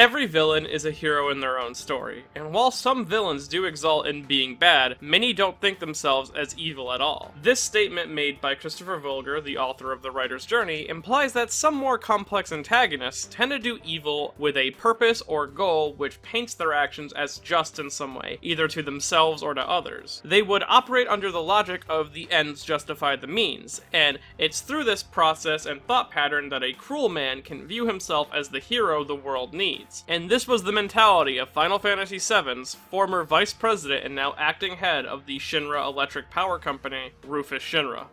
Every villain is a hero in their own story, and while some villains do exalt in being bad, many don't think themselves as evil at all. This statement made by Christopher Vogler, the author of The Writer's Journey, implies that some more complex antagonists tend to do evil with a purpose or goal which paints their actions as just in some way, either to themselves or to others. They would operate under the logic of the ends justify the means, and it's through this process and thought pattern that a cruel man can view himself as the hero the world needs. And this was the mentality of Final Fantasy VII's former vice president and now acting head of the Shinra Electric Power Company, Rufus Shinra.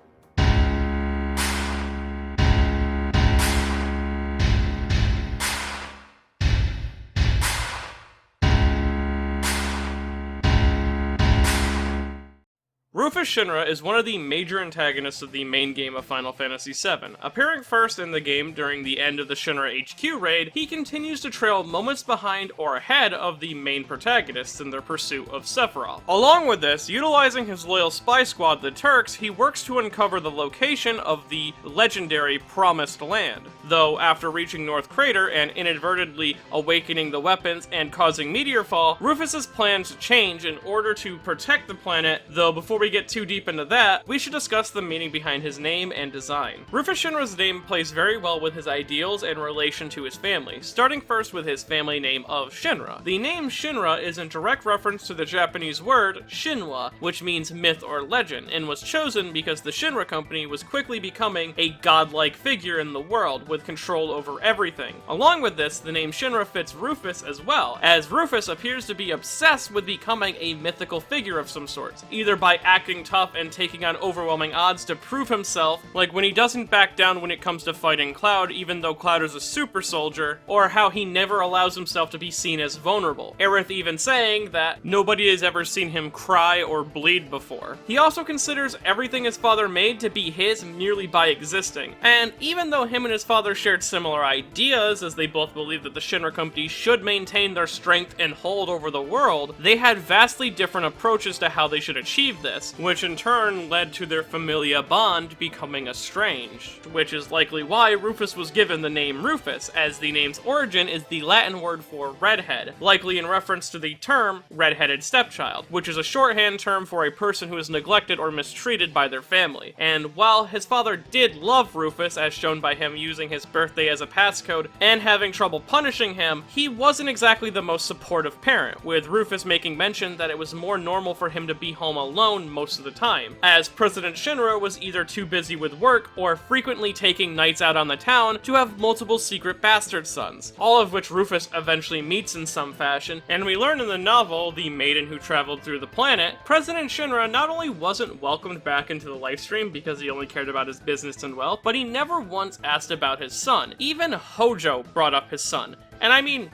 Rufus Shinra is one of the major antagonists of the main game of Final Fantasy VII. Appearing first in the game during the end of the Shinra HQ raid, he continues to trail moments behind or ahead of the main protagonists in their pursuit of Sephiroth. Along with this, utilizing his loyal spy squad, the Turks, he works to uncover the location of the legendary Promised Land. Though, after reaching North Crater and inadvertently awakening the weapons and causing meteorfall, Rufus's plans change in order to protect the planet, though before we get too deep into that, we should discuss the meaning behind his name and design. Rufus Shinra's name plays very well with his ideals and relation to his family, starting first with his family name of Shinra. The name Shinra is in direct reference to the Japanese word Shinwa, which means myth or legend, and was chosen because the Shinra company was quickly becoming a godlike figure in the world with control over everything. Along with this, the name Shinra fits Rufus as well, as Rufus appears to be obsessed with becoming a mythical figure of some sort, either by acting tough and taking on overwhelming odds to prove himself, like when he doesn't back down when it comes to fighting Cloud even though Cloud is a super soldier, or how he never allows himself to be seen as vulnerable, Aerith even saying that nobody has ever seen him cry or bleed before. He also considers everything his father made to be his merely by existing, and even though him and his father shared similar ideas, as they both believed that the Shinra company should maintain their strength and hold over the world, they had vastly different approaches to how they should achieve this, which in turn led to their familia bond becoming estranged, which is likely why Rufus was given the name Rufus, as the name's origin is the Latin word for redhead, likely in reference to the term redheaded stepchild, which is a shorthand term for a person who is neglected or mistreated by their family. And while his father did love Rufus, as shown by him using his birthday as a passcode and having trouble punishing him, he wasn't exactly the most supportive parent, with Rufus making mention that it was more normal for him to be home alone most of the time, as President Shinra was either too busy with work or frequently taking nights out on the town to have multiple secret bastard sons, all of which Rufus eventually meets in some fashion, and we learn in the novel, The Maiden Who Traveled Through the Planet, President Shinra not only wasn't welcomed back into the lifestream because he only cared about his business and wealth, but he never once asked about his son. Even Hojo brought up his son. And I mean,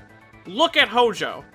look at Hojo.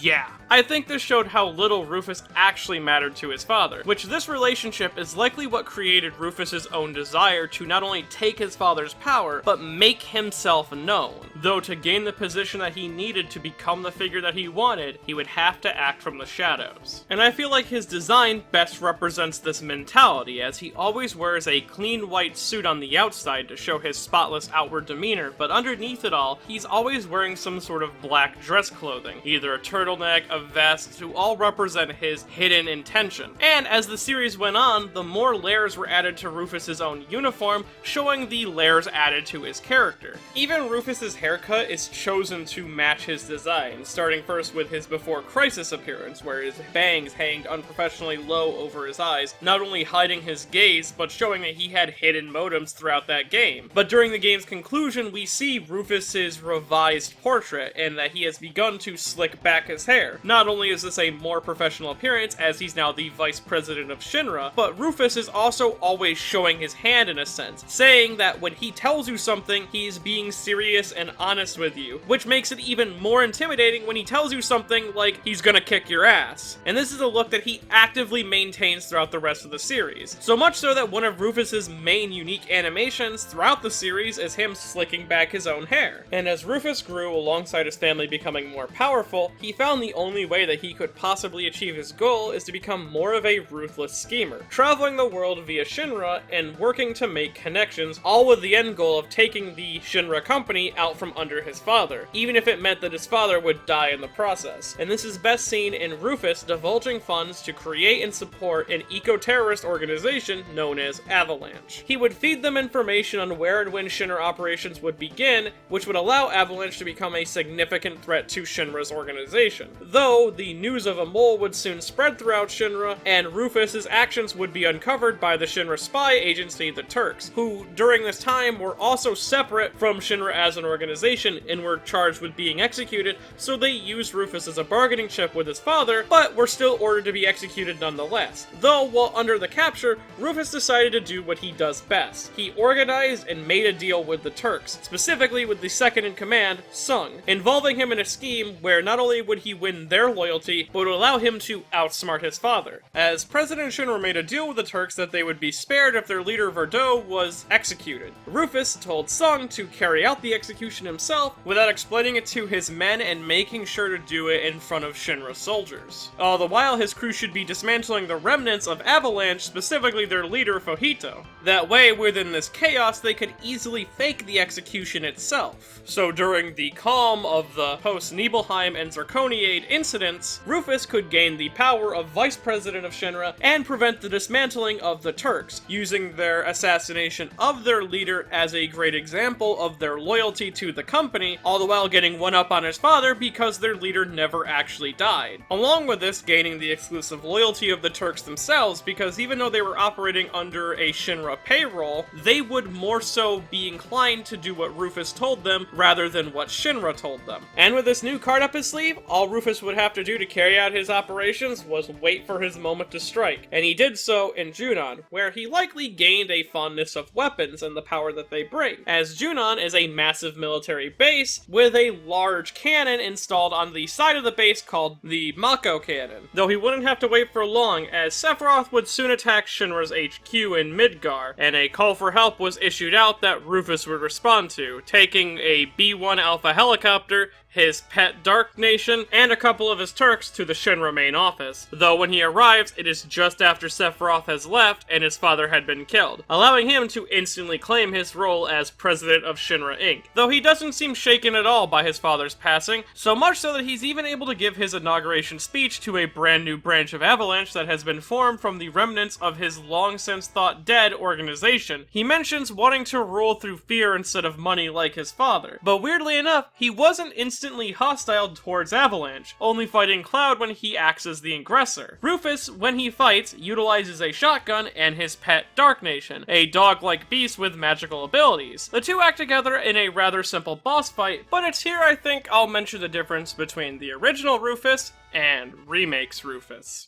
Yeah. I think this showed how little Rufus actually mattered to his father, which this relationship is likely what created Rufus's own desire to not only take his father's power, but make himself known. Though to gain the position that he needed to become the figure that he wanted, he would have to act from the shadows. And I feel like his design best represents this mentality, as he always wears a clean white suit on the outside to show his spotless outward demeanor, but underneath it all, he's always wearing some sort of black dress clothing, either a turtleneck, a vest, to all represent his hidden intention. And as the series went on, the more layers were added to Rufus's own uniform, showing the layers added to his character. Even Rufus's haircut is chosen to match his design, starting first with his before Crisis appearance, where his bangs hanged unprofessionally low over his eyes, not only hiding his gaze, but showing that he had hidden motives throughout that game. But during the game's conclusion, we see Rufus's revised portrait, and that he has begun to slick back his hair. Not only is this a more professional appearance, as he's now the vice president of Shinra, but Rufus is also always showing his hand in a sense, saying that when he tells you something, he's being serious and honest with you, which makes it even more intimidating when he tells you something like he's gonna kick your ass. And this is a look that he actively maintains throughout the rest of the series. So much so that one of Rufus's main unique animations throughout the series is him slicking back his own hair. And as Rufus grew alongside his family becoming more powerful, he found the only only way that he could possibly achieve his goal is to become more of a ruthless schemer, traveling the world via Shinra and working to make connections, all with the end goal of taking the Shinra company out from under his father, even if it meant that his father would die in the process. And this is best seen in Rufus divulging funds to create and support an eco-terrorist organization known as Avalanche. He would feed them information on where and when Shinra operations would begin, which would allow Avalanche to become a significant threat to Shinra's organization. Though, the news of a mole would soon spread throughout Shinra, and Rufus's actions would be uncovered by the Shinra spy agency, the Turks, who, during this time, were also separate from Shinra as an organization and were charged with being executed, so they used Rufus as a bargaining chip with his father, but were still ordered to be executed nonetheless. Though, while under the capture, Rufus decided to do what he does best. He organized and made a deal with the Turks, specifically with the second-in-command, Sung, involving him in a scheme where not only would he win their loyalty, but would allow him to outsmart his father. As President Shinra made a deal with the Turks that they would be spared if their leader Verdot was executed. Rufus told Sung to carry out the execution himself without explaining it to his men and making sure to do it in front of Shinra soldiers. All the while, his crew should be dismantling the remnants of Avalanche, specifically their leader Fujito. That way, within this chaos, they could easily fake the execution itself. So during the calm of the post-Nibelheim and Zirconiade incidents, Rufus could gain the power of Vice President of Shinra and prevent the dismantling of the Turks, using their assassination of their leader as a great example of their loyalty to the company, all the while getting one up on his father because their leader never actually died. Along with this, gaining the exclusive loyalty of the Turks themselves, because even though they were operating under a Shinra payroll, they would more so be inclined to do what Rufus told them rather than what Shinra told them. And with this new card up his sleeve, all Rufus would have to do to carry out his operations was wait for his moment to strike, and he did so in Junon, where he likely gained a fondness of weapons and the power that they bring, as Junon is a massive military base with a large cannon installed on the side of the base called the Mako cannon. Though he wouldn't have to wait for long, as Sephiroth would soon attack Shinra's HQ in Midgar, and a call for help was issued out that Rufus would respond to, taking a B-1 Alpha helicopter, his pet Dark Nation, and a couple of his Turks to the Shinra main office. Though when he arrives, it is just after Sephiroth has left and his father had been killed, allowing him to instantly claim his role as president of Shinra Inc. Though he doesn't seem shaken at all by his father's passing, so much so that he's even able to give his inauguration speech to a brand new branch of Avalanche that has been formed from the remnants of his long since thought dead organization. He mentions wanting to rule through fear instead of money like his father, but weirdly enough, he wasn't instantly hostile towards Avalanche, only fighting Cloud when he acts as the aggressor. Rufus, when he fights, utilizes a shotgun and his pet Dark Nation, a dog-like beast with magical abilities. The two act together in a rather simple boss fight, but it's here I think I'll mention the difference between the original Rufus and Remake's Rufus.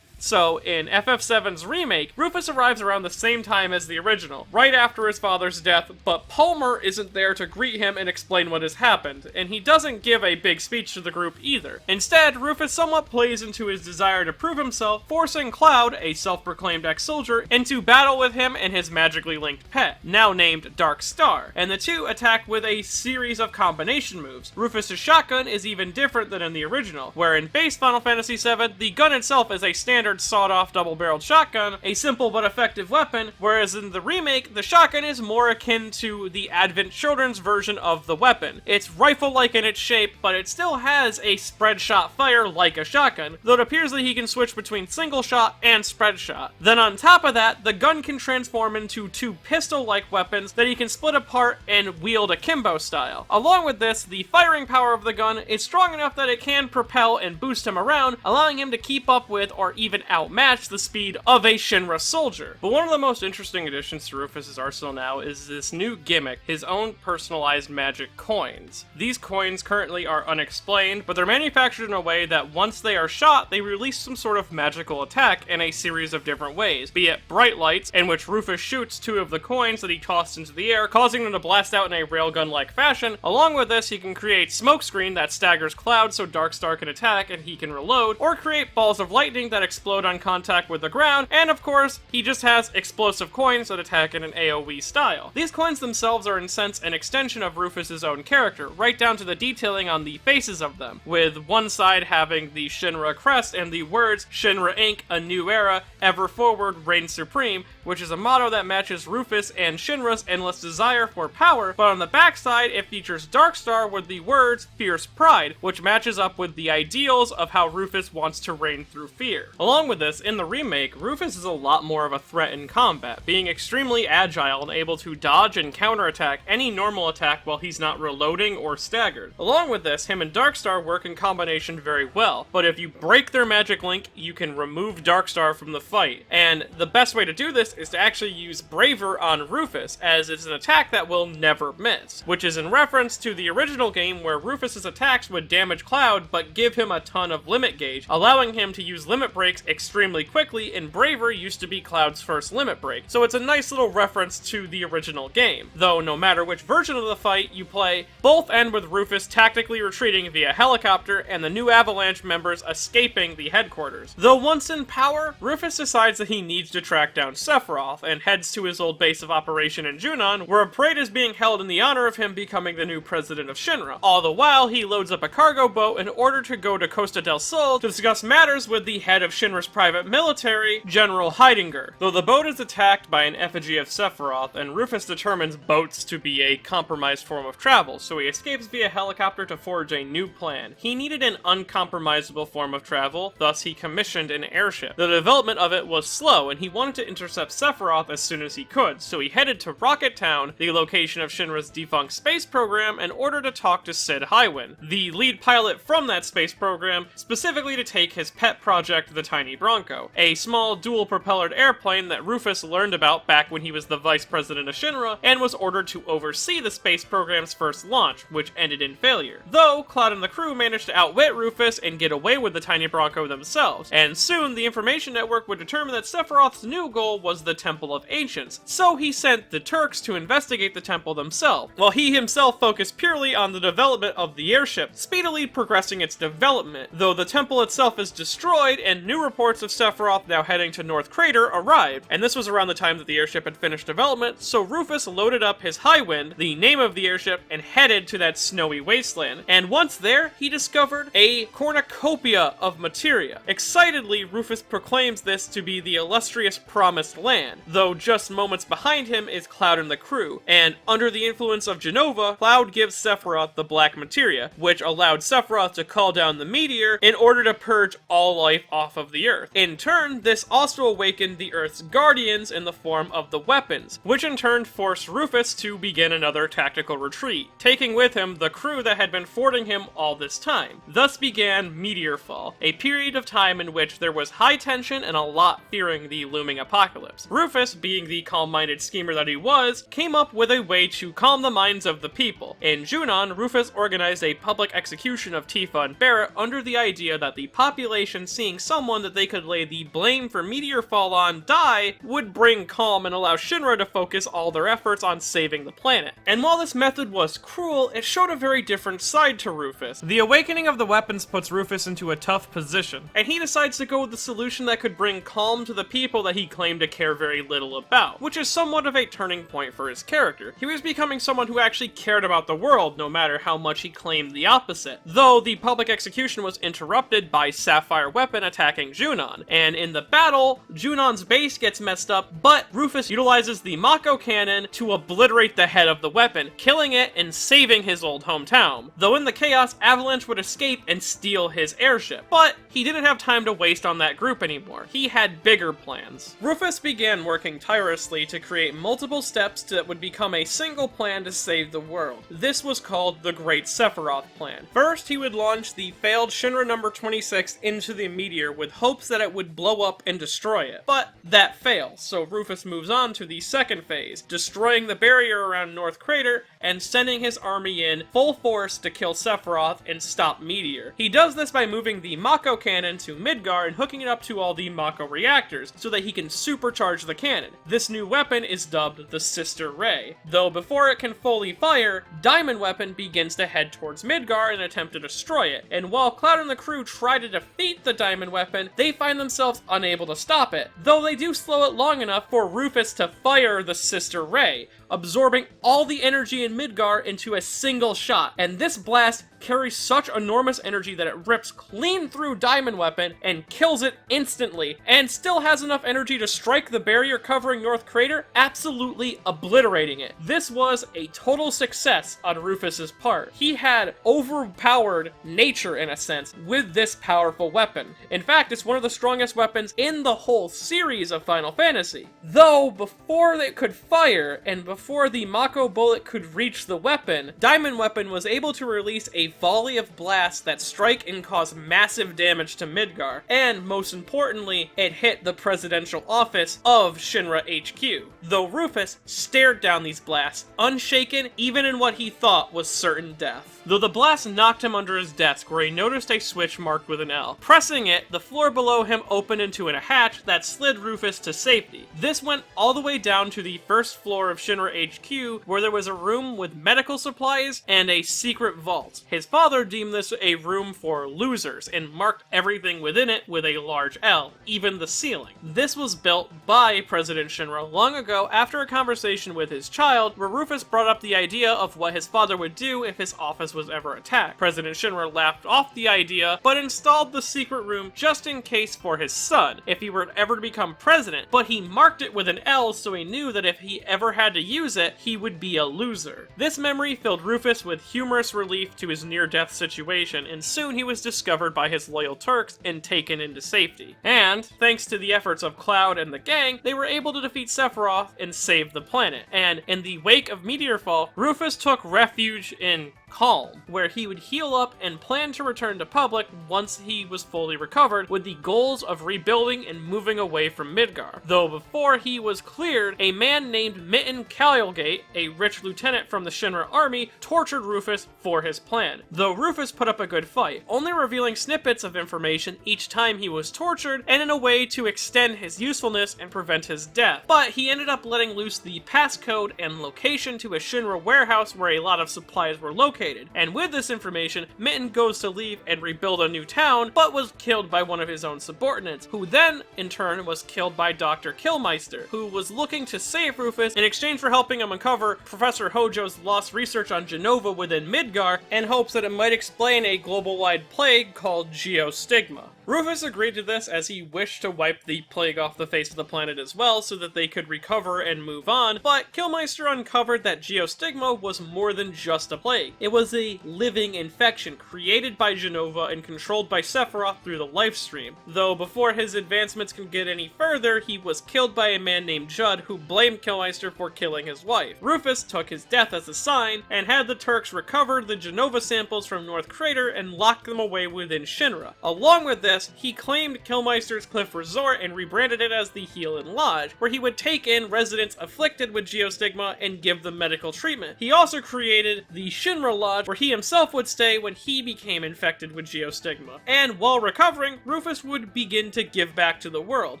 So, in FF7's remake, Rufus arrives around the same time as the original, right after his father's death, but Palmer isn't there to greet him and explain what has happened, and he doesn't give a big speech to the group either. Instead, Rufus somewhat plays into his desire to prove himself, forcing Cloud, a self-proclaimed ex-soldier, into battle with him and his magically linked pet, now named Dark Star, and the two attack with a series of combination moves. Rufus' shotgun is even different than in the original, where in base Final Fantasy VII, the gun itself is a standard sawed-off double-barreled shotgun, a simple but effective weapon, whereas in the remake, the shotgun is more akin to the Advent Children's version of the weapon. It's rifle-like in its shape, but it still has a spread-shot fire like a shotgun, though it appears that he can switch between single-shot and spread-shot. Then on top of that, the gun can transform into two pistol-like weapons that he can split apart and wield akimbo style. Along with this, the firing power of the gun is strong enough that it can propel and boost him around, allowing him to keep up with or even outmatch the speed of a Shinra soldier. But one of the most interesting additions to Rufus' arsenal now is this new gimmick, his own personalized magic coins. These coins currently are unexplained, but they're manufactured in a way that once they are shot, they release some sort of magical attack in a series of different ways, be it bright lights, in which Rufus shoots two of the coins that he tossed into the air, causing them to blast out in a railgun-like fashion. Along with this, he can create smokescreen that staggers Cloud so Darkstar can attack and he can reload, or create balls of lightning that explode explode on contact with the ground, and of course, he just has explosive coins that attack in an AoE style. These coins themselves are in a sense an extension of Rufus's own character, right down to the detailing on the faces of them, with one side having the Shinra crest and the words Shinra Inc., a new era, ever forward, reign supreme, which is a motto that matches Rufus and Shinra's endless desire for power, but on the backside it features Darkstar with the words fierce pride, which matches up with the ideals of how Rufus wants to reign through fear. Along with this, in the remake, Rufus is a lot more of a threat in combat, being extremely agile and able to dodge and counterattack any normal attack while he's not reloading or staggered. Along with this, him and Darkstar work in combination very well, but if you break their magic link, you can remove Darkstar from the fight, and the best way to do this is to actually use Braver on Rufus, as it's an attack that will never miss, which is in reference to the original game where Rufus's attacks would damage Cloud but give him a ton of limit gauge, allowing him to use limit breaks extremely quickly, and Braver used to be Cloud's first limit break, so it's a nice little reference to the original game. Though no matter which version of the fight you play, both end with Rufus tactically retreating via helicopter and the new Avalanche members escaping the headquarters. Though once in power, Rufus decides that he needs to track down Sephiroth and heads to his old base of operation in Junon, where a parade is being held in the honor of him becoming the new president of Shinra. All the while, he loads up a cargo boat in order to go to Costa del Sol to discuss matters with the head of Shinra's private military, General Heidinger. Though the boat is attacked by an effigy of Sephiroth, and Rufus determines boats to be a compromised form of travel, so he escapes via helicopter to forge a new plan. He needed an uncompromisable form of travel, thus he commissioned an airship. The development of it was slow, and he wanted to intercept Sephiroth as soon as he could, so he headed to Rocket Town, the location of Shinra's defunct space program, in order to talk to Sid Highwind, the lead pilot from that space program, specifically to take his pet project, the Tiny Bronco, a small dual-propellered airplane that Rufus learned about back when he was the vice president of Shinra, and was ordered to oversee the space program's first launch, which ended in failure. Though, Cloud and the crew managed to outwit Rufus and get away with the Tiny Bronco themselves, and soon the information network would determine that Sephiroth's new goal was the Temple of Ancients, so he sent the Turks to investigate the temple themselves, while he himself focused purely on the development of the airship, speedily progressing its development, though the temple itself is destroyed and new reports of Sephiroth now heading to North Crater arrived, and this was around the time that the airship had finished development, so Rufus loaded up his Highwind, the name of the airship, and headed to that snowy wasteland, and once there, he discovered a cornucopia of materia. Excitedly, Rufus proclaims this to be the illustrious Promised Land, though just moments behind him is Cloud and the crew, and under the influence of Genova, Cloud gives Sephiroth the black materia, which allowed Sephiroth to call down the meteor in order to purge all life off of the Earth. In turn, this also awakened the Earth's guardians in the form of the weapons, which in turn forced Rufus to begin another tactical retreat, taking with him the crew that had been thwarting him all this time. Thus began Meteorfall, a period of time in which there was high tension and a lot fearing the looming apocalypse. Rufus, being the calm-minded schemer that he was, came up with a way to calm the minds of the people. In Junon, Rufus organized a public execution of Tifa and Barret under the idea that the population seeing someone that they could lay the blame for Meteorfall on die would bring calm and allow Shinra to focus all their efforts on saving the planet. And while this method was cruel, it showed a very different side to Rufus. The awakening of the weapons puts Rufus into a tough position, and he decides to go with the solution that could bring calm to the people that he claimed to care very little about, which is somewhat of a turning point for his character. He was becoming someone who actually cared about the world, no matter how much he claimed the opposite, though the public execution was interrupted by Sapphire Weapon attacking Junon, and in the battle, Junon's base gets messed up, but Rufus utilizes the Mako cannon to obliterate the head of the weapon, killing it and saving his old hometown, though in the chaos, Avalanche would escape and steal his airship. But he didn't have time to waste on that group anymore. He had bigger plans. Rufus began working tirelessly to create multiple steps that would become a single plan to save the world. This was called the Great Sephiroth Plan. First, he would launch the failed Shinra number 26 into the meteor with hopes that it would blow up and destroy it. But that fails, so Rufus moves on to the second phase, destroying the barrier around North Crater and sending his army in full force to kill Sephiroth and stop Meteor. He does this by moving the Mako cannon to Midgar and hooking it up to all the Mako reactors so that he can supercharge supercharge the cannon. This new weapon is dubbed the Sister Ray, though before it can fully fire, Diamond Weapon begins to head towards Midgar and attempt to destroy it, and while Cloud and the crew try to defeat the Diamond Weapon, they find themselves unable to stop it, though they do slow it long enough for Rufus to fire the Sister Ray, absorbing all the energy in Midgar into a single shot, and this blast carries such enormous energy that it rips clean through Diamond Weapon and kills it instantly, and still has enough energy to strike the barrier covering North Crater, absolutely obliterating it. This was a total success on Rufus's part. He had overpowered nature, in a sense, with this powerful weapon. In fact, it's one of the strongest weapons in the whole series of Final Fantasy. Though, before it could fire, and before the Mako bullet could reach the weapon, Diamond Weapon was able to release a volley of blasts that strike and cause massive damage to Midgar, and most importantly, it hit the presidential office of Shinra HQ, though Rufus stared down these blasts, unshaken even in what he thought was certain death. Though the blast knocked him under his desk where he noticed a switch marked with an L. Pressing it, the floor below him opened into a hatch that slid Rufus to safety. This went all the way down to the first floor of Shinra HQ, where there was a room with medical supplies and a secret vault. His father deemed this a room for losers and marked everything within it with a large L, even the ceiling. This was built by President Shinra long ago after a conversation with his child, where Rufus brought up the idea of what his father would do if his office was ever attacked. President Shinra laughed off the idea, but installed the secret room just in case for his son, if he were ever to become president, but he marked it with an L so he knew that if he ever had to use it, he would be a loser. This memory filled Rufus with humorous relief to his near-death situation, and soon he was discovered by his loyal Turks and taken into safety. And, thanks to the efforts of Cloud and the gang, they were able to defeat Sephiroth and save the planet. And in the wake of Meteorfall, Rufus took refuge in Calm, where he would heal up and plan to return to public once he was fully recovered, with the goals of rebuilding and moving away from Midgar. Though before he was cleared, a man named Mitten Caligate, a rich lieutenant from the Shinra army, tortured Rufus for his plan. Though Rufus put up a good fight, only revealing snippets of information each time he was tortured, and in a way to extend his usefulness and prevent his death. But he ended up letting loose the passcode and location to a Shinra warehouse where a lot of supplies were located. And with this information, Mitten goes to leave and rebuild a new town, but was killed by one of his own subordinates, who then, in turn, was killed by Dr. Killmeister, who was looking to save Rufus in exchange for helping him uncover Professor Hojo's lost research on Genova within Midgar, in hopes that it might explain a global-wide plague called Geostigma. Rufus agreed to this as he wished to wipe the plague off the face of the planet as well so that they could recover and move on, but Killmeister uncovered that Geostigma was more than just a plague. It was a living infection created by Genova and controlled by Sephiroth through the life stream. Though before his advancements could get any further, he was killed by a man named Judd who blamed Killmeister for killing his wife. Rufus took his death as a sign and had the Turks recover the Genova samples from North Crater and lock them away within Shinra. Along with this, he claimed Killmeister's Cliff Resort and rebranded it as the Healin' Lodge, where he would take in residents afflicted with Geostigma and give them medical treatment. He also created the Shinra Lodge, where he himself would stay when he became infected with Geostigma. And while recovering, Rufus would begin to give back to the world,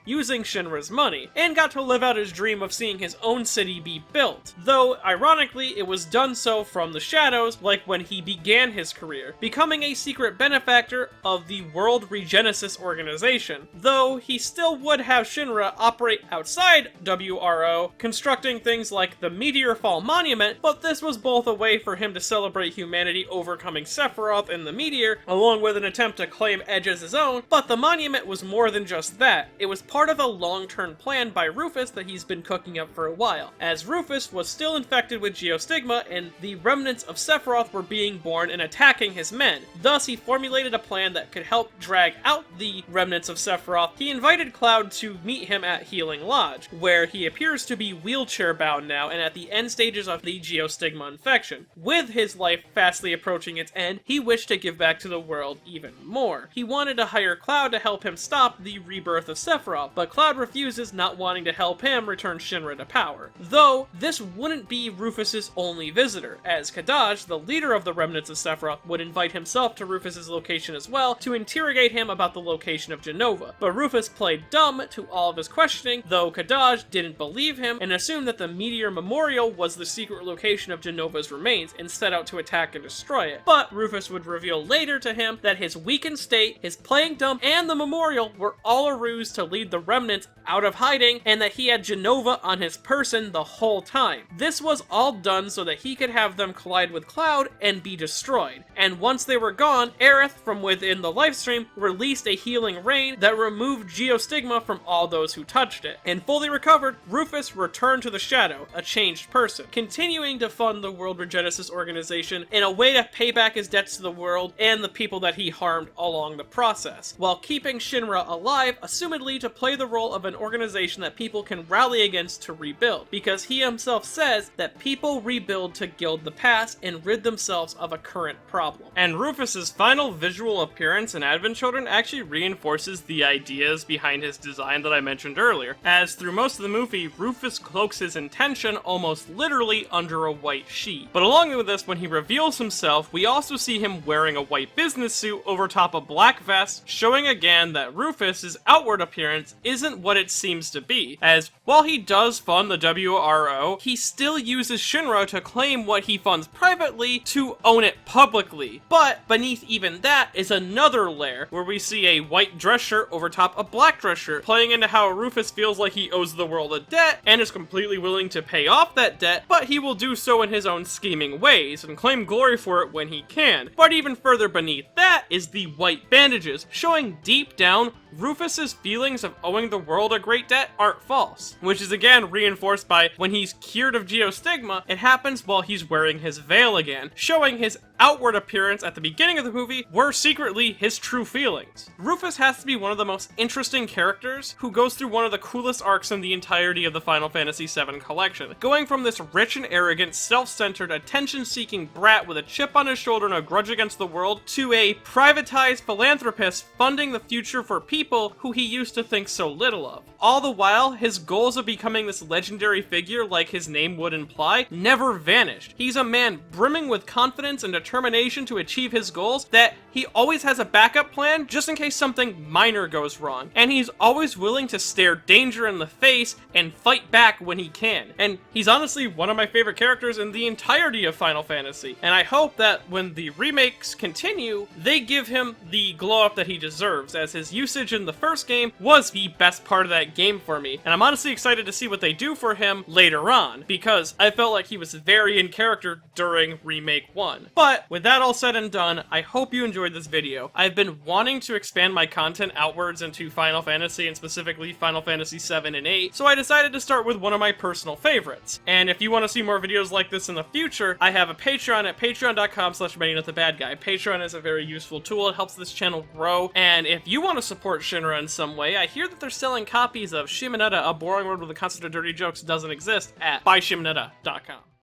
using Shinra's money, and got to live out his dream of seeing his own city be built. Though, ironically, it was done so from the shadows, like when he began his career, becoming a secret benefactor of the World Regenesis organization, though he still would have Shinra operate outside WRO, constructing things like the Meteorfall Monument, but this was both a way for him to celebrate humanity overcoming Sephiroth and the meteor, along with an attempt to claim Edge as his own, but the monument was more than just that. It was part of a long-term plan by Rufus that he's been cooking up for a while, as Rufus was still infected with Geostigma and the remnants of Sephiroth were being born and attacking his men. Thus, he formulated a plan that could help drag out the remnants of Sephiroth. He invited Cloud to meet him at Healing Lodge, where he appears to be wheelchair-bound now and at the end stages of the Geostigma infection. With his life fastly approaching its end, he wished to give back to the world even more. He wanted to hire Cloud to help him stop the rebirth of Sephiroth, but Cloud refuses, not wanting to help him return Shinra to power. Though, this wouldn't be Rufus's only visitor, as Kadaj, the leader of the remnants of Sephiroth, would invite himself to Rufus's location as well to interrogate him about about the location of Jenova, but Rufus played dumb to all of his questioning, though Kadaj didn't believe him and assumed that the Meteor Memorial was the secret location of Jenova's remains and set out to attack and destroy it. But Rufus would reveal later to him that his weakened state, his playing dumb, and the memorial were all a ruse to lead the remnants out of hiding, and that he had Jenova on his person the whole time. This was all done so that he could have them collide with Cloud and be destroyed. And once they were gone, Aerith, from within the livestream, released a healing rain that removed Geostigma from all those who touched it. And fully recovered, Rufus returned to the Shadow, a changed person, continuing to fund the World Regenesis organization in a way to pay back his debts to the world and the people that he harmed along the process, while keeping Shinra alive, assumedly to play the role of an organization that people can rally against to rebuild, because he himself says that people rebuild to gild the past and rid themselves of a current problem. And Rufus's final visual appearance in Advent Children actually reinforces the ideas behind his design that I mentioned earlier, as through most of the movie, Rufus cloaks his intention almost literally under a white sheet. But along with this, when he reveals himself, we also see him wearing a white business suit over top a black vest, showing again that Rufus's outward appearance isn't what it seems to be, as while he does fund the WRO, he still uses Shinra to claim what he funds privately to own it publicly. But beneath even that is another layer, where we see a white dress shirt over top a black dress shirt, playing into how Rufus feels like he owes the world a debt and is completely willing to pay off that debt, but he will do so in his own scheming ways and claim glory for it when he can. But even further beneath that is the white bandages, showing deep down Rufus's feelings of owing the world a great debt aren't false, which is again reinforced by when he's cured of Geostigma, it happens while he's wearing his veil again, showing his outward appearance at the beginning of the movie were secretly his true feelings. Rufus has to be one of the most interesting characters who goes through one of the coolest arcs in the entirety of the Final Fantasy VII collection, going from this rich and arrogant, self-centered, attention-seeking brat with a chip on his shoulder and a grudge against the world, to a privatized philanthropist funding the future for people who he used to think so little of. All the while, his goals of becoming this legendary figure, like his name would imply, never vanished. He's a man brimming with confidence and determination to achieve his goals, that he always has a backup plan just in case something minor goes wrong, and he's always willing to stare danger in the face and fight back when he can. And he's honestly one of my favorite characters in the entirety of Final Fantasy, and I hope that when the remakes continue, they give him the glow up that he deserves, as his usage in the first game was the best part of that game for me, and I'm honestly excited to see what they do for him later on, because I felt like he was very in character during Remake 1. But with that all said and done, I hope you enjoyed this video. I've been wanting to expand my content outwards into Final Fantasy, and specifically Final Fantasy 7 and 8, so I decided to start with one of my personal favorites. And if you want to see more videos like this in the future, I have a Patreon at patreon.com/MainNotTheBadGuy. Patreon is a very useful tool, it helps this channel grow, and if you want to support Shinra in some way, I hear that they're selling copies of Shimonetta, A Boring World with a Constant of Dirty Jokes Doesn't Exist at buyshimonetta.com.